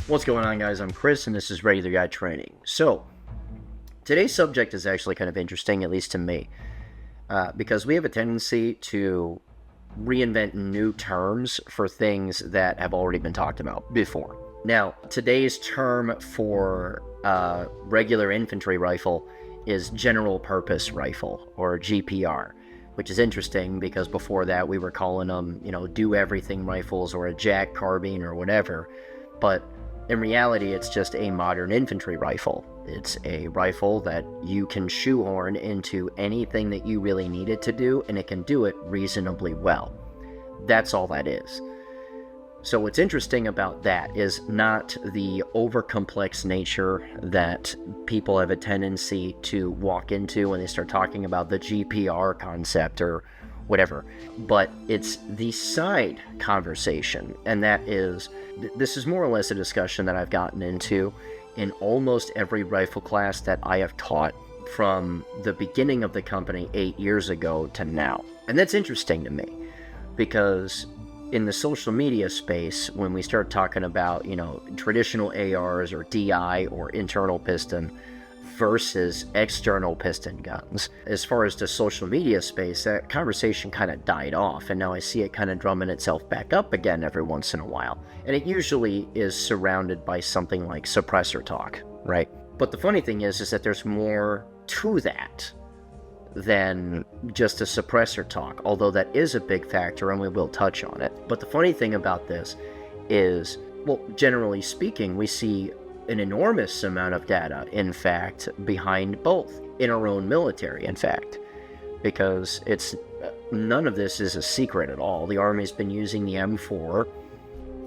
What's going on, guys? I'm Chris, and this is Regular Guy Training. So, today's subject is actually kind of interesting, at least to me, because we have a tendency to reinvent new terms for things that have already been talked about before. Now, today's term for regular infantry rifle is General Purpose Rifle, or GPR, which is interesting because before that we were calling them, do everything rifles or a jack carbine or whatever, but in reality, it's just a modern infantry rifle. It's a rifle that you can shoehorn into anything that you really need it to do, and it can do it reasonably well. That's all that is. So what's interesting about that is not the over-complex nature that people have a tendency to walk into when they start talking about the GPR concept or whatever, but it's the side conversation, and that is, this is more or less a discussion that I've gotten into in almost every rifle class that I have taught from the beginning of the company 8 years ago to now. And that's interesting to me, because in the social media space, when we start talking about, traditional ARs or DI or internal piston versus external piston guns, as far as the social media space, that conversation kind of died off, and now I see it kind of drumming itself back up again every once in a while. And it usually is surrounded by something like suppressor talk, right? But the funny thing is that there's more to that than just a suppressor talk, although that is a big factor and we will touch on it. But the funny thing about this is, well, generally speaking, we see an enormous amount of data, in fact, behind both in our own military, in fact, because it's none of this is a secret at all. The Army's been using the M4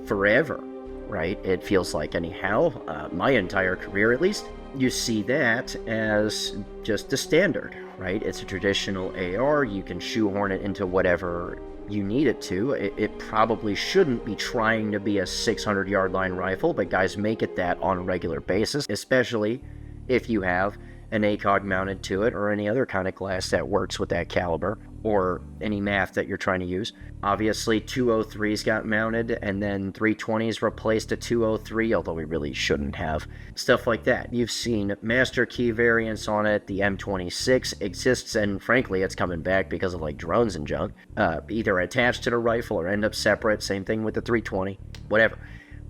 forever, right? It feels like, anyhow, my entire career at least. You see that as just the standard, right? It's a traditional AR. You can shoehorn it into whatever you need it to. It probably shouldn't be trying to be a 600-yard line rifle, but guys make it that on a regular basis, especially if you have an ACOG mounted to it or any other kind of glass that works with that caliber, or any math that you're trying to use. Obviously, 203s got mounted, and then 320s replaced a 203, although we really shouldn't have. Stuff like that. You've seen master key variants on it. The M26 exists, and frankly, it's coming back because of drones and junk. Either attached to the rifle or end up separate. Same thing with the 320. Whatever.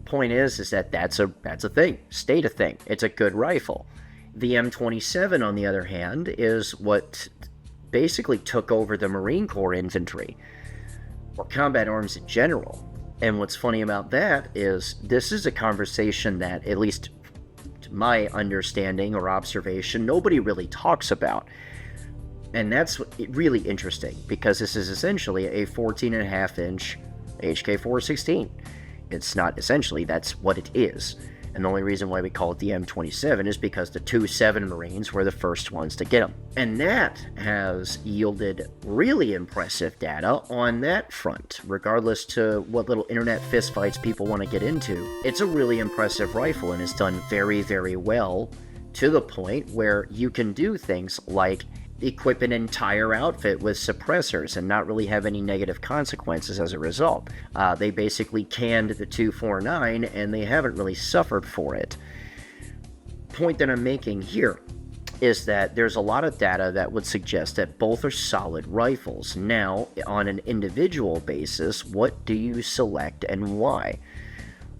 Point is that that's a thing. Stayed a thing. It's a good rifle. The M27, on the other hand, is what basically took over the Marine Corps infantry, or combat arms in general. And what's funny about that is this is a conversation that, at least to my understanding or observation, nobody really talks about. And that's really interesting, because this is essentially a 14.5-inch HK416. It's not essentially, that's what it is. And the only reason why we call it the M27 is because the 2-7 Marines were the first ones to get them. And that has yielded really impressive data on that front, regardless to what little internet fistfights people want to get into. It's a really impressive rifle and has done very, very well, to the point where you can do things like equip an entire outfit with suppressors and not really have any negative consequences as a result. They basically canned the 249 and they haven't really suffered for it. Point that I'm making here is that there's a lot of data that would suggest that both are solid rifles. Now, on an individual basis, what do you select and why?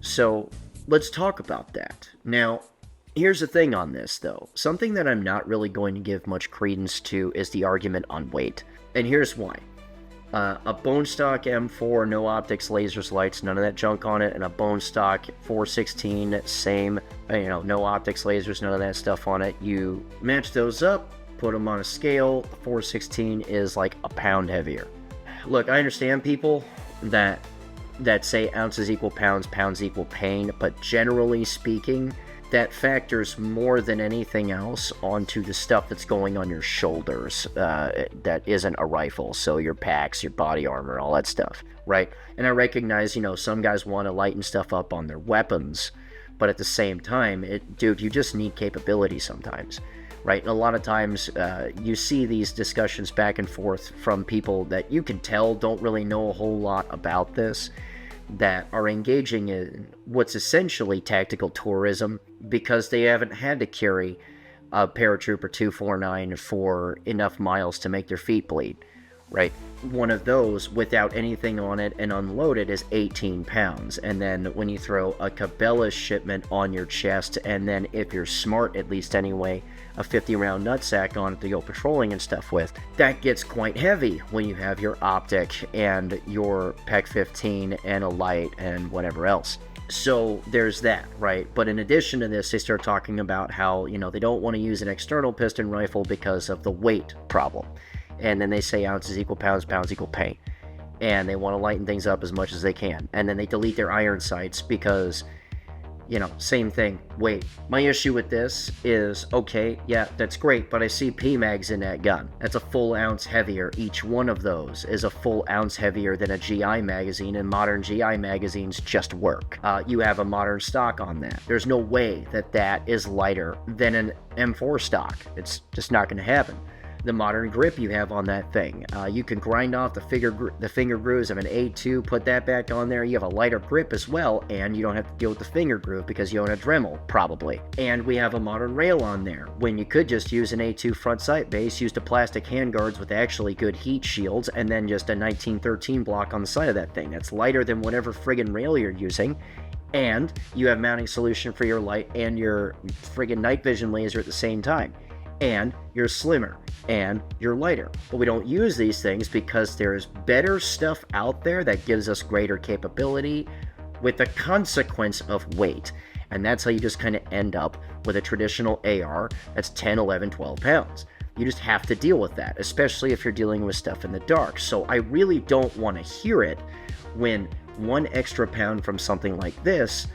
So let's talk about that. Now, here's the thing on this, though. Something that I'm not really going to give much credence to is the argument on weight. And here's why. A bone stock M4, no optics, lasers, lights, none of that junk on it, and a bone stock 416, same, no optics, lasers, none of that stuff on it. You match those up, put them on a scale, the 416 is like a pound heavier. Look, I understand people that say ounces equal pounds, pounds equal pain, but generally speaking, that factors more than anything else onto the stuff that's going on your shoulders that isn't a rifle. So your packs, your body armor, all that stuff, right? And I recognize, some guys want to lighten stuff up on their weapons, but at the same time, dude, you just need capability sometimes, right? And a lot of times you see these discussions back and forth from people that you can tell don't really know a whole lot about this, that are engaging in what's essentially tactical tourism because they haven't had to carry a Paratrooper 249 for enough miles to make their feet bleed, right? One of those without anything on it and unloaded is 18 pounds. And then when you throw a Cabela's shipment on your chest, and then if you're smart, at least anyway, a 50-round nutsack on it to go patrolling and stuff with, that gets quite heavy when you have your optic and your PEC 15 and a light and whatever else. So there's that, right? But in addition to this, they start talking about how, they don't want to use an external piston rifle because of the weight problem. And then they say ounces equal pounds, pounds equal paint. And they want to lighten things up as much as they can. And then they delete their iron sights because, same thing, weight. My issue with this is, okay, yeah, that's great, but I see PMags in that gun. That's a full ounce heavier. Each one of those is a full ounce heavier than a GI magazine, and modern GI magazines just work. You have a modern stock on that. There's no way that is lighter than an M4 stock. It's just not going to happen. The modern grip you have on that thing. You can grind off the finger grooves of an A2, put that back on there. You have a lighter grip as well, and you don't have to deal with the finger groove because you own a Dremel, probably. And we have a modern rail on there, when you could just use an A2 front sight base, used a plastic handguards with actually good heat shields, and then just a 1913 block on the side of that thing. That's lighter than whatever friggin' rail you're using. And you have mounting solution for your light and your friggin' night vision laser at the same time. And you're slimmer, and you're lighter. But we don't use these things because there's better stuff out there that gives us greater capability with the consequence of weight. And that's how you just kind of end up with a traditional AR that's 10, 11, 12 pounds. You just have to deal with that, especially if you're dealing with stuff in the dark. So I really don't want to hear it when 1 extra pound from something like this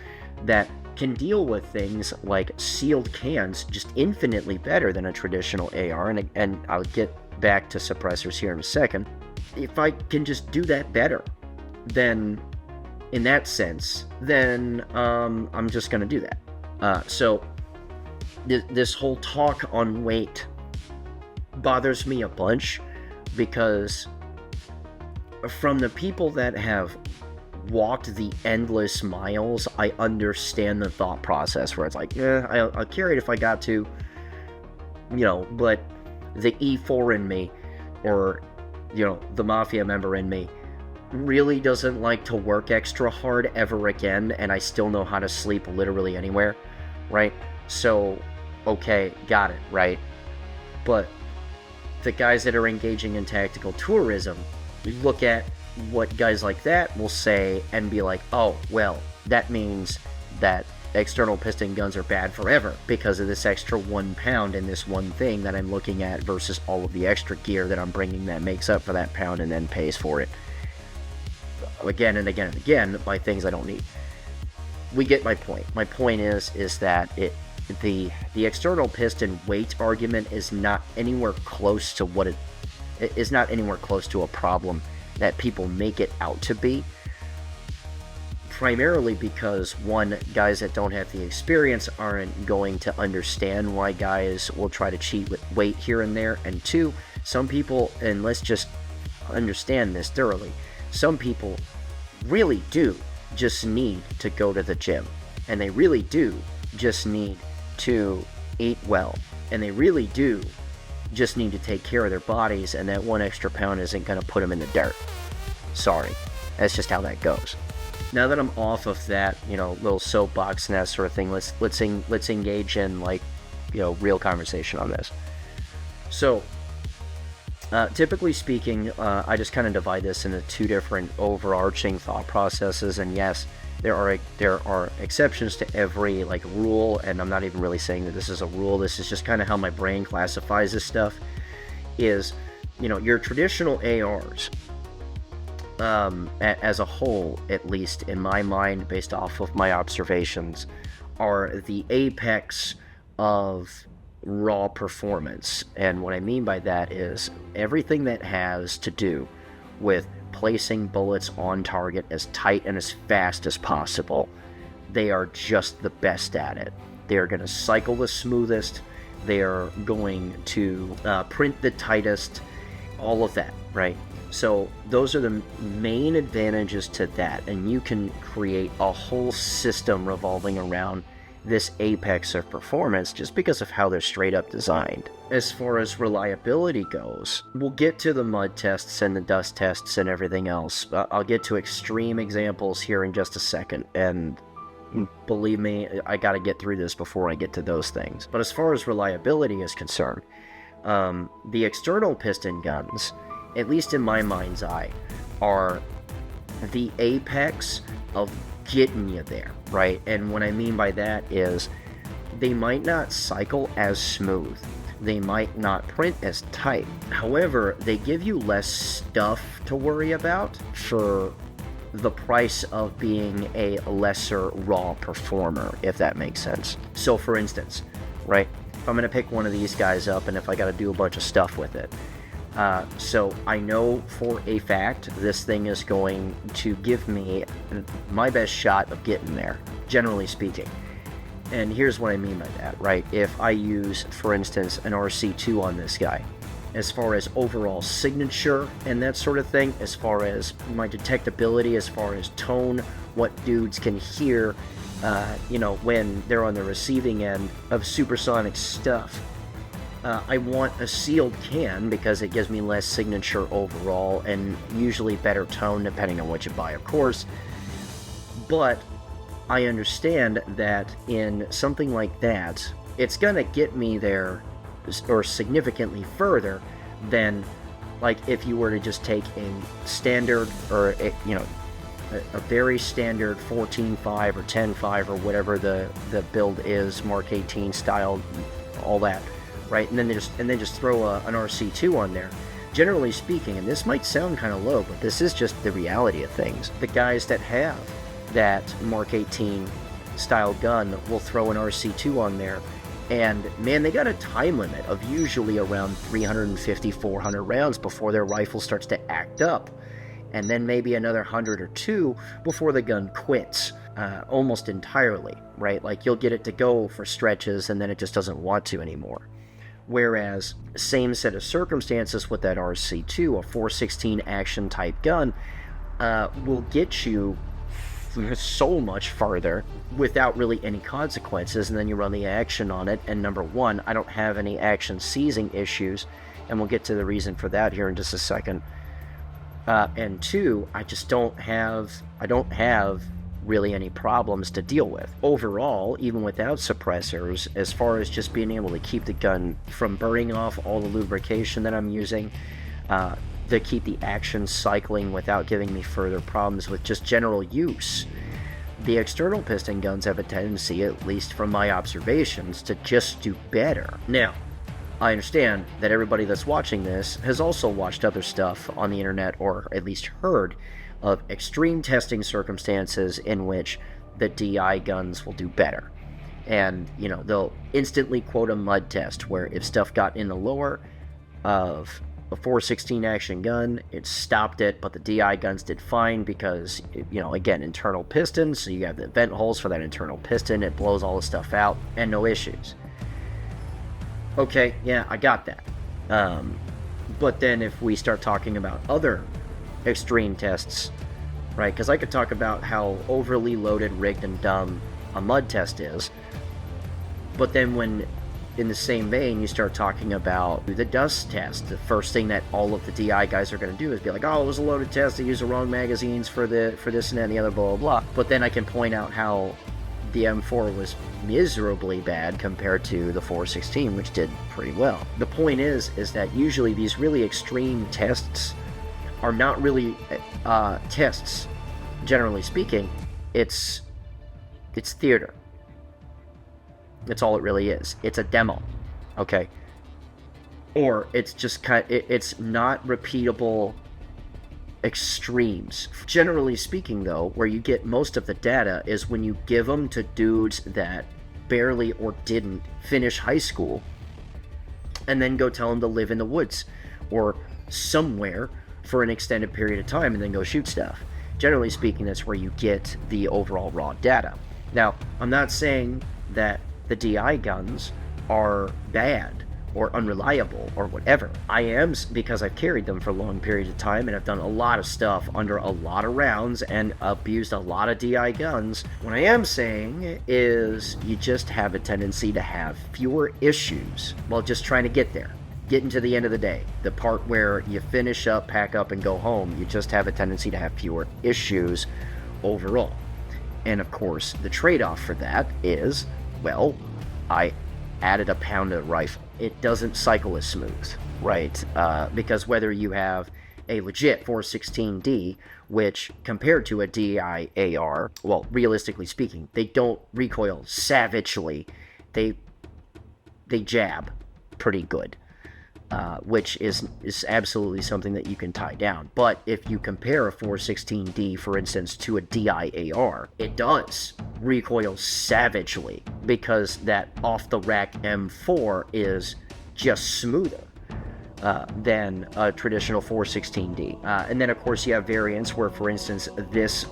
that can deal with things like sealed cans just infinitely better than a traditional AR, and I'll get back to suppressors here in a second. If I can just do that better, then in that sense, then I'm just going to do that. So this whole talk on weight bothers me a bunch because from the people that have walked the endless miles, I understand the thought process where it's like, I'll carry it if I got to, but the E4 in me, or, the mafia member in me, really doesn't like to work extra hard ever again, and I still know how to sleep literally anywhere, right? So, okay, got it, right? But the guys that are engaging in tactical tourism, we look at what guys like that will say and be like, oh, well, that means that external piston guns are bad forever because of this extra 1 pound in this one thing that I'm looking at versus all of the extra gear that I'm bringing that makes up for that pound and then pays for it again and again and again by things I don't need. We get my point. My point is that the external piston weight argument is not anywhere close to what it is, not anywhere close to a problem that people make it out to be, primarily because, one, guys that don't have the experience aren't going to understand why guys will try to cheat with weight here and there, and two, some people, and let's just understand this thoroughly, some people really do just need to go to the gym, and they really do just need to eat well, and they really do just need to take care of their bodies, and that 1 extra pound isn't going to put them in the dirt. Sorry. That's just how that goes. Now that I'm off of that, little soapbox and that sort of thing, let's engage in, real conversation on this. So, typically speaking, I just kind of divide this into 2 different overarching thought processes, and yes, there are exceptions to every rule, and I'm not even really saying that this is a rule. This is just kind of how my brain classifies this stuff. Is your traditional ARs, as a whole, at least in my mind, based off of my observations, are the apex of raw performance. And what I mean by that is everything that has to do with placing bullets on target as tight and as fast as possible. They are just the best at it. They are going to cycle the smoothest. They are going to print the tightest. All of that, right? So those are the main advantages to that, and you can create a whole system revolving around this apex of performance just because of how they're straight up designed. As far as reliability goes, we'll get to the mud tests and the dust tests and everything else. I'll get to extreme examples here in just a second, and believe me, I gotta get through this before I get to those things. But as far as reliability is concerned, the external piston guns, at least in my mind's eye, are the apex of getting you there, right? And what I mean by that is they might not cycle as smooth, they might not print as tight. However, they give you less stuff to worry about for the price of being a lesser raw performer, if that makes sense. So for instance, right, if I'm going to pick one of these guys up and if I got to do a bunch of stuff with it, so I know for a fact this thing is going to give me my best shot of getting there, generally speaking. And here's what I mean by that, right? If I use, for instance, an RC2 on this guy, as far as overall signature and that sort of thing, as far as my detectability, as far as tone, what dudes can hear, when they're on the receiving end of supersonic stuff, I want a sealed can because it gives me less signature overall and usually better tone depending on what you buy, of course. But I understand that in something like that, it's going to get me there or significantly further than like if you were to just take a standard or a very standard 14.5 or 10.5 or whatever the build is, Mark 18 style, all that. Right, and then just throw an RC2 on there. Generally speaking, and this might sound kind of low, but this is just the reality of things. The guys that have that Mark 18 style gun will throw an RC2 on there, and man, they got a time limit of usually around 350, 400 rounds before their rifle starts to act up, and then maybe another 100 or 2 before the gun quits. Almost entirely, right? Like you'll get it to go for stretches, and then it just doesn't want to anymore. Whereas, same set of circumstances with that RC2, a 416 action type gun, will get you so much farther without really any consequences, and then you run the action on it, and number one, I don't have any action seizing issues, and we'll get to the reason for that here in just a second. And two, I don't have really any problems to deal with. Overall, even without suppressors, as far as just being able to keep the gun from burning off all the lubrication that I'm using, to keep the action cycling without giving me further problems with just general use, the external piston guns have a tendency, at least from my observations, to just do better. Now, I understand that everybody that's watching this has also watched other stuff on the internet, or at least heard of extreme testing circumstances in which the DI guns will do better. And, they'll instantly quote a mud test where if stuff got in the lower of a 416 action gun, it stopped it, but the DI guns did fine because, again, internal piston, so you have the vent holes for that internal piston, it blows all the stuff out, and no issues. Okay, yeah, I got that. But then if we start talking about other extreme tests, right? Because I could talk about how overly loaded, rigged, and dumb a mud test is, but then when in the same vein you start talking about the dust test, the first thing that all of the DI guys are going to do is be like, oh, it was a loaded test, they used the wrong magazines for this and that and the other, blah, blah, blah. But then I can point out how the M4 was miserably bad compared to the 416, which did pretty well. The point is that usually these really extreme tests are not really tests, generally speaking. It's theater. That's all it really is. It's a demo, okay? Or it's just it's not repeatable extremes. Generally speaking, though, where you get most of the data is when you give them to dudes that barely or didn't finish high school, and then go tell them to live in the woods or somewhere for an extended period of time and then go shoot stuff. Generally speaking, that's where you get the overall raw data. Now, I'm not saying that the DI guns are bad or unreliable or whatever. I am, because I've carried them for long periods of time and I've done a lot of stuff under a lot of rounds and abused a lot of DI guns. What I am saying is you just have a tendency to have fewer issues while just trying to get there. Getting to the end of the day, the part where you finish up, pack up, and go home, you just have a tendency to have fewer issues overall. And of course, the trade-off for that is, well, I added a pound to the rifle. It doesn't cycle as smooth, right? Because whether you have a legit 416D, which compared to a DI AR, well, realistically speaking, they don't recoil savagely. They jab pretty good. Which is absolutely something that you can tie down. But if you compare a 416D, for instance, to a DI-AR, it does recoil savagely because that off-the-rack M4 is just smoother than a traditional 416D. And then, of course, you have variants where, for instance, this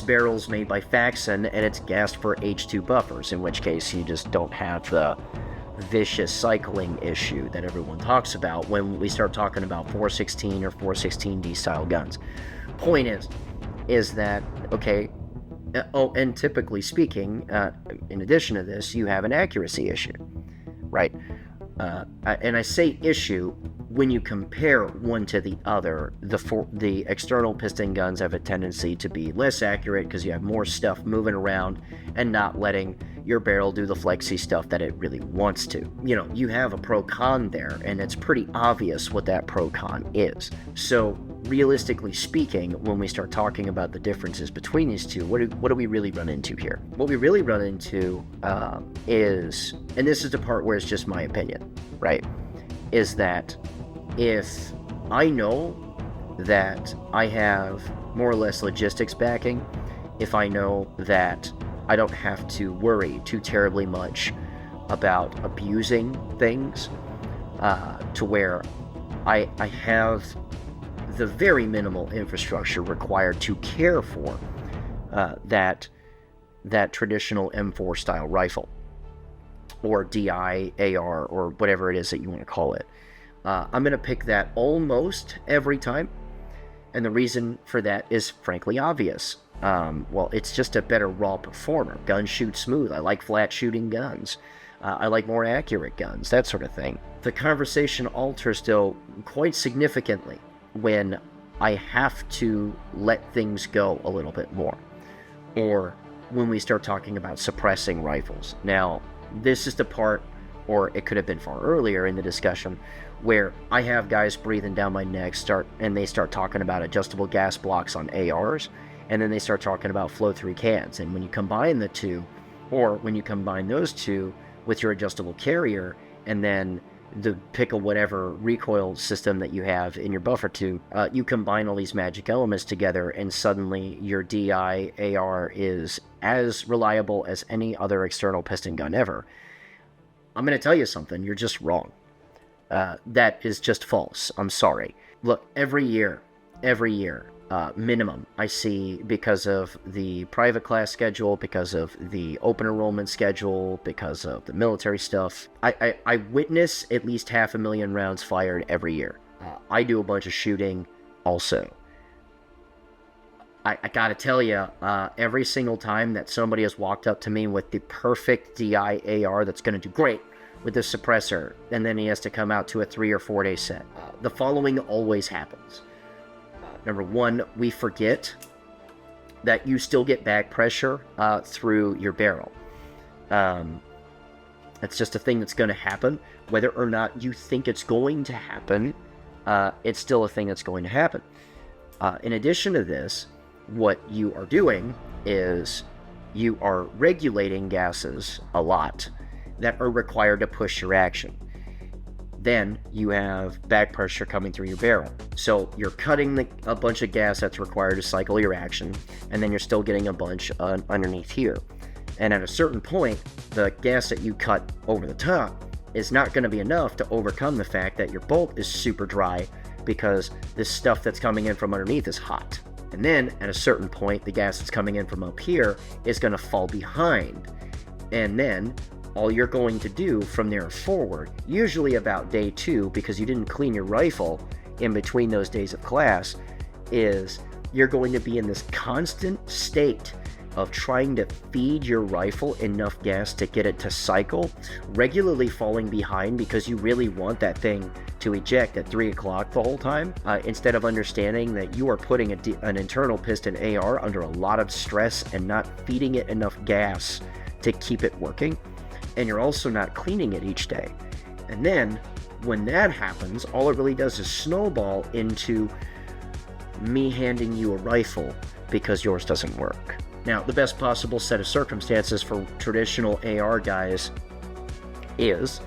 barrel's made by Faxon and it's gassed for H2 buffers, in which case you just don't have the vicious cycling issue that everyone talks about when we start talking about 416 or 416D style guns. Point is that, okay, and typically speaking, in addition to this, you have an accuracy issue, right? And I say issue when you compare one to the other. The external piston guns have a tendency to be less accurate because you have more stuff moving around and not letting your barrel do the flexy stuff that it really wants to. You know, you have a pro-con there, and it's pretty obvious what that pro-con is. So, realistically speaking, when we start talking about the differences between these two, what do we really run into here? What we really run into is, and this is the part where it's just my opinion, right, is that if I know that I have more or less logistics backing, if I know that I don't have to worry too terribly much about abusing things, to where I have the very minimal infrastructure required to care for that traditional M4 style rifle, or DI, AR, or whatever it is that you want to call it. I'm going to pick that almost every time, and the reason for that is frankly obvious. Well, it's just a better raw performer. Guns shoot smooth. I like flat shooting guns. I like more accurate guns, that sort of thing. The conversation alters still quite significantly when I have to let things go a little bit more, or when we start talking about suppressing rifles. Now, this is the part, or it could have been far earlier in the discussion, where I have guys breathing down my neck and they start talking about adjustable gas blocks on ARs, and then they start talking about flow-through cans. And when you combine the two, or when you combine those two with your adjustable carrier, and then the pick of whatever recoil system that you have in your buffer tube, you combine all these magic elements together, and suddenly your DI AR is as reliable as any other external piston gun ever. I'm going to tell you something, you're just wrong. That is just false. I'm sorry. Look, every year, minimum, I see, because of the private class schedule, because of the open enrollment schedule, because of the military stuff, I witness at least 500,000 rounds fired every year. I do a bunch of shooting also. I gotta tell you, every single time that somebody has walked up to me with the perfect DI AR that's gonna do great with the suppressor, and then he has to come out to a 3 or 4 day set, the following always happens. Number one, we forget that you still get back pressure through your barrel. It's just a thing that's going to happen. Whether or not you think it's going to happen, it's still a thing that's going to happen. In addition to this, what you are doing is you are regulating gases a lot that are required to push your action. Then you have back pressure coming through your barrel. So you're cutting a bunch of gas that's required to cycle your action, and then you're still getting a bunch underneath here. And at a certain point, the gas that you cut over the top is not going to be enough to overcome the fact that your bolt is super dry because this stuff that's coming in from underneath is hot. And then at a certain point, the gas that's coming in from up here is going to fall behind. And then all you're going to do from there forward, usually about day 2, because you didn't clean your rifle in between those days of class, is you're going to be in this constant state of trying to feed your rifle enough gas to get it to cycle, regularly falling behind because you really want that thing to eject at 3 o'clock the whole time, instead of understanding that you are putting an internal piston AR under a lot of stress and not feeding it enough gas to keep it working, and you're also not cleaning it each day. And then, when that happens, all it really does is snowball into me handing you a rifle because yours doesn't work. Now, the best possible set of circumstances for traditional AR guys is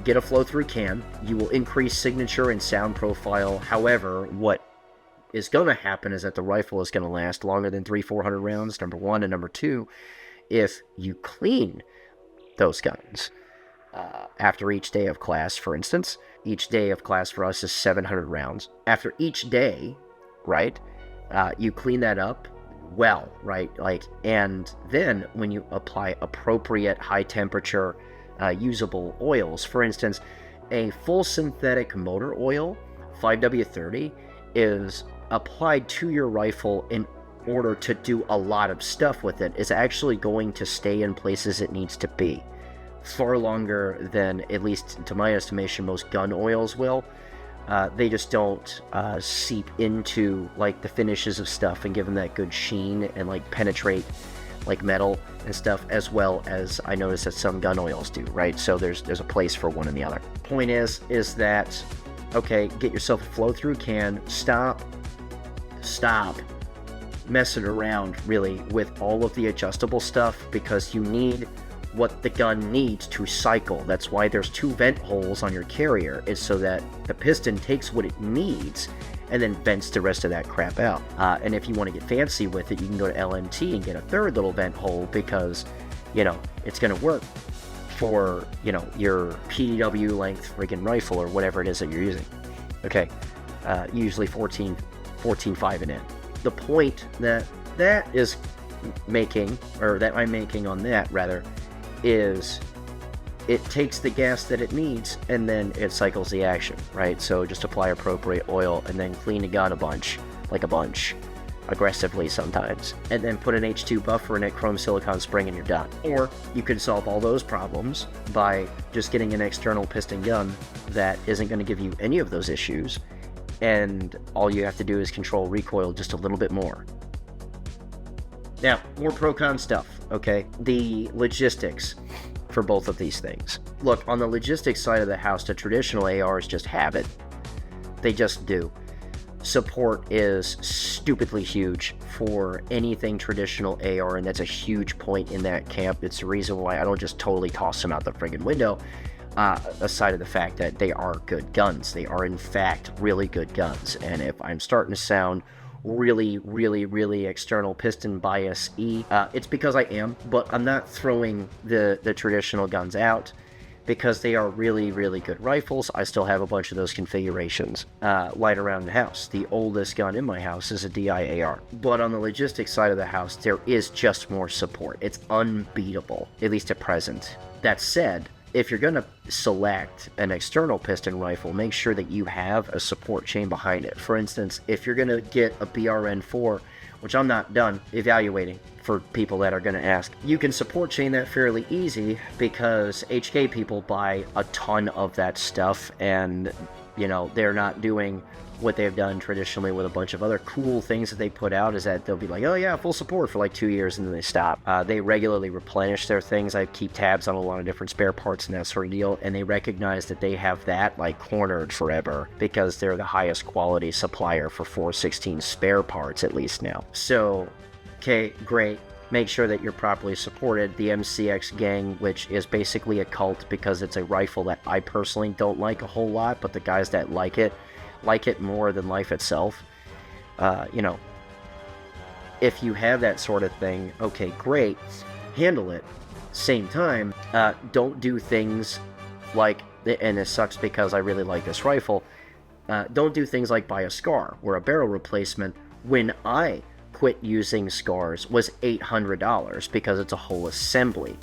get a flow-through can. You will increase signature and sound profile. However, what is going to happen is that the rifle is going to last longer than 300-400 rounds, number one. And number two, if you clean those guns after each day of class, for instance, each day of class for us is 700 rounds. After each day, right, you clean that up well, right? And then when you apply appropriate high temperature usable oils, for instance, a full synthetic motor oil, 5W30, is applied to your rifle in order to do a lot of stuff with it. It's actually going to stay in places it needs to be far longer than, at least to my estimation, most gun oils will. They just don't seep into the finishes of stuff and give them that good sheen and penetrate metal and stuff, as well as I notice that some gun oils do, right? So there's a place for one and the other. Point is that, okay, get yourself a flow-through can. Stop messing around really with all of the adjustable stuff, because you need what the gun needs to cycle. That's why there's 2 vent holes on your carrier, is so that the piston takes what it needs and then vents the rest of that crap out. And if you want to get fancy with it, you can go to LMT and get a 3rd little vent hole, because, it's going to work for, your PDW length friggin' rifle or whatever it is that you're using. Okay, usually 14.5 and in. The point that I'm making on that, rather, is it takes the gas that it needs and then it cycles the action, right? So just apply appropriate oil and then clean the gun a bunch, aggressively sometimes, and then put an H2 buffer in it, chrome silicone spring, and you're done. Or you could solve all those problems by just getting an external piston gun that isn't going to give you any of those issues, and all you have to do is control recoil just a little bit more. Now, more pro-con stuff, okay? The logistics for both of these things. Look, on the logistics side of the house, the traditional ARs just have it. They just do. Support is stupidly huge for anything traditional AR, and that's a huge point in that camp. It's the reason why I don't just totally toss them out the friggin' window, aside of the fact that they are good guns. They are, in fact, really good guns. And if I'm starting to sound really external piston bias it's because I am, but I'm not throwing the traditional guns out, because they are really good rifles. I still have a bunch of those configurations lying around the house. The oldest gun in my house is a DI-AR. But on the logistics side of the house, there is just more support. It's unbeatable, at least at present. That said, if you're going to select an external piston rifle, make sure that you have a support chain behind it. For instance, if you're going to get a BRN4, which I'm not done evaluating for people that are going to ask, you can support chain that fairly easy, because HK people buy a ton of that stuff, and, they're not doing what they've done traditionally with a bunch of other cool things that they put out, is that they'll be like, oh yeah, full support for 2 years, and then they stop. They regularly replenish their things. I keep tabs on a lot of different spare parts and that sort of deal, and they recognize that they have that cornered forever, because they're the highest quality supplier for 416 spare parts, at least now. So, okay, great. Make sure that you're properly supported. The MCX gang, which is basically a cult, because it's a rifle that I personally don't like a whole lot, but the guys that like it more than life itself. If you have that sort of thing, okay, great, handle it. Same time, don't do things and this sucks because I really like this rifle, don't do things like buy a SCAR or a barrel replacement when I quit using SCARs was $800, because it's a whole assembly.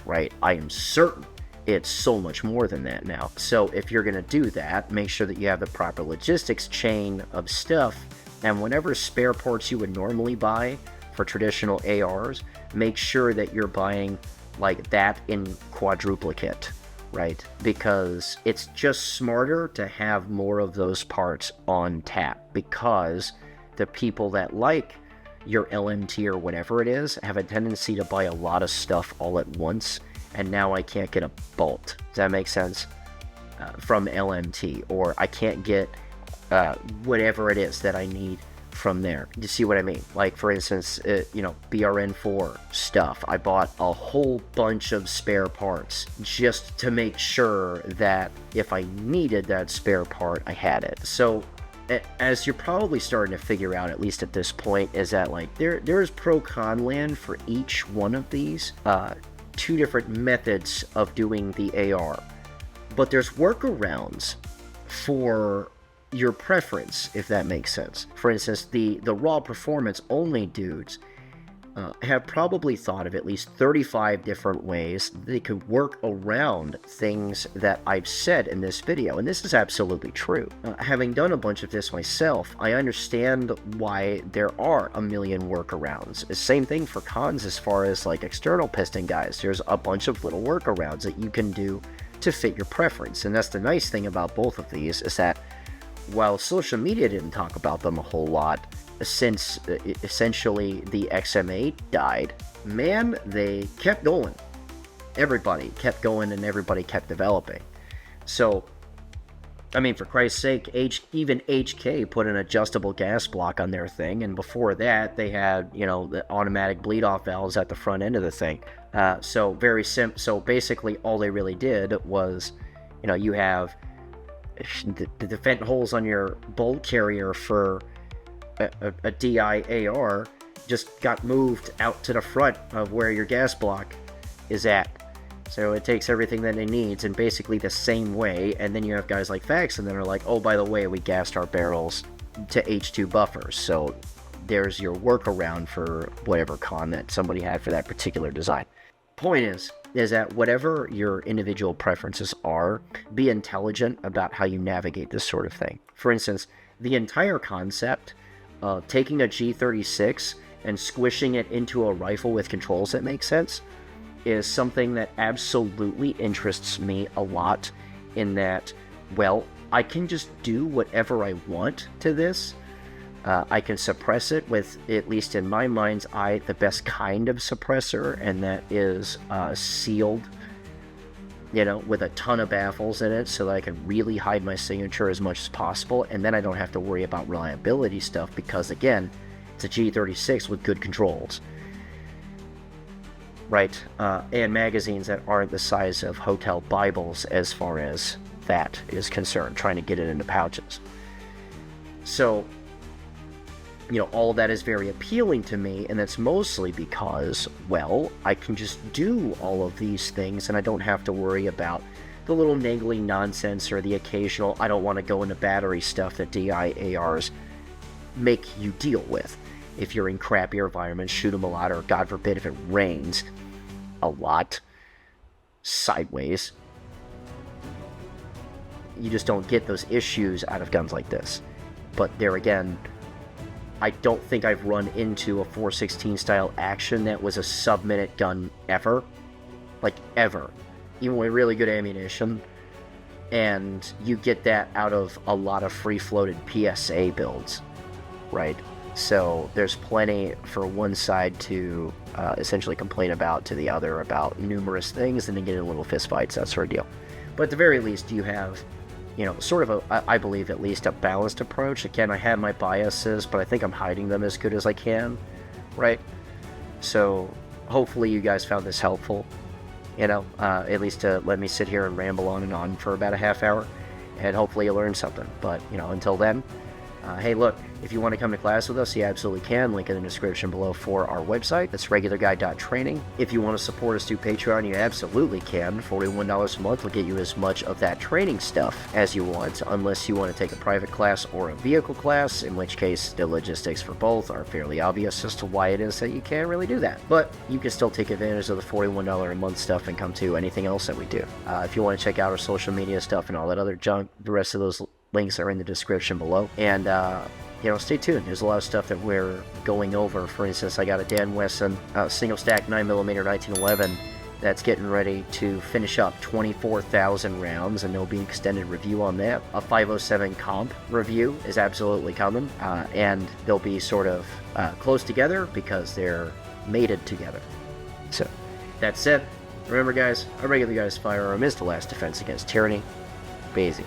right? I am certain it's so much more than that now. So if you're going to do that, make sure that you have the proper logistics chain of stuff, and whatever spare parts you would normally buy for traditional ARs, make sure that you're buying like that in quadruplicate, right? Because it's just smarter to have more of those parts on tap, because the people that like your LMT or whatever it is have a tendency to buy a lot of stuff all at once, and now I can't get a bolt. Does that make sense? From LMT, or I can't get whatever it is that I need from there. You see what I mean? Like, for instance, BRN4 stuff. I bought a whole bunch of spare parts just to make sure that if I needed that spare part, I had it. So, as you're probably starting to figure out, at least at this point, is that like there's pro-con land for each one of these. Two different methods of doing the AR, but there's workarounds for your preference, if that makes sense. For instance, the raw performance only dudes have probably thought of at least 35 different ways they could work around things that I've said in this video, and this is absolutely true. Having done a bunch of this myself, I understand why there are a million workarounds. The same thing for cons as far as like external piston guys. There's a bunch of little workarounds that you can do to fit your preference, and that's the nice thing about both of these, is that while social media didn't talk about them a whole lot, since essentially the XM8 died, man, they kept going. Everybody kept going and everybody kept developing. So, I mean, for Christ's sake, even HK put an adjustable gas block on their thing, and before that, they had, the automatic bleed-off valves at the front end of the thing. So basically, all they really did was, you have the vent holes on your bolt carrier for a DI AR just got moved out to the front of where your gas block is at. So it takes everything that it needs in basically the same way, and then you have guys like Faxon that are like, oh, by the way, we gassed our barrels to H2 buffers. So there's your workaround for whatever con that somebody had for that particular design. Point is that whatever your individual preferences are, be intelligent about how you navigate this sort of thing. For instance, the entire concept of taking a G36 and squishing it into a rifle with controls that make sense is something that absolutely interests me a lot, in that, well, I can just do whatever I want to this. I can suppress it with, at least in my mind's eye, the best kind of suppressor, and that is sealed, with a ton of baffles in it, so that I can really hide my signature as much as possible, and then I don't have to worry about reliability stuff, because, again, it's a G36 with good controls. Right? And magazines that aren't the size of hotel Bibles as far as that is concerned, trying to get it into pouches. So, all that is very appealing to me, and that's mostly because, well, I can just do all of these things, and I don't have to worry about the little niggling nonsense or the occasional I don't want to go into battery stuff that DI ARs make you deal with. If you're in crappy environments, shoot them a lot, or God forbid if it rains a lot, sideways, you just don't get those issues out of guns like this. But there again, I don't think I've run into a 416 style action that was a sub-minute gun ever. Like, ever. Even with really good ammunition. And you get that out of a lot of free-floated PSA builds, right? So there's plenty for one side to essentially complain about to the other about numerous things, and then get in little fistfights, that sort of deal. But at the very least, you have, sort of I believe at least a balanced approach. Again, I have my biases, but I think I'm hiding them as good as I can, right? So hopefully you guys found this helpful, at least to let me sit here and ramble on and on for about a half hour, and hopefully you learned something. But, until then, Hey, look, if you want to come to class with us, you absolutely can. Link in the description below for our website. That's regularguy.training. If you want to support us through Patreon, you absolutely can. $41 a month will get you as much of that training stuff as you want, unless you want to take a private class or a vehicle class, in which case the logistics for both are fairly obvious as to why it is that you can't really do that. But you can still take advantage of the $41 a month stuff and come to anything else that we do. If you want to check out our social media stuff and all that other junk, the rest of those links are in the description below. And, stay tuned. There's a lot of stuff that we're going over. For instance, I got a Dan Wesson single stack 9mm 1911 that's getting ready to finish up 24,000 rounds, and there'll be an extended review on that. A 507 comp review is absolutely coming, and they'll be sort of close together because they're mated together. So, that said, remember guys, a regular guy's firearm is the last defense against tyranny. Be easy.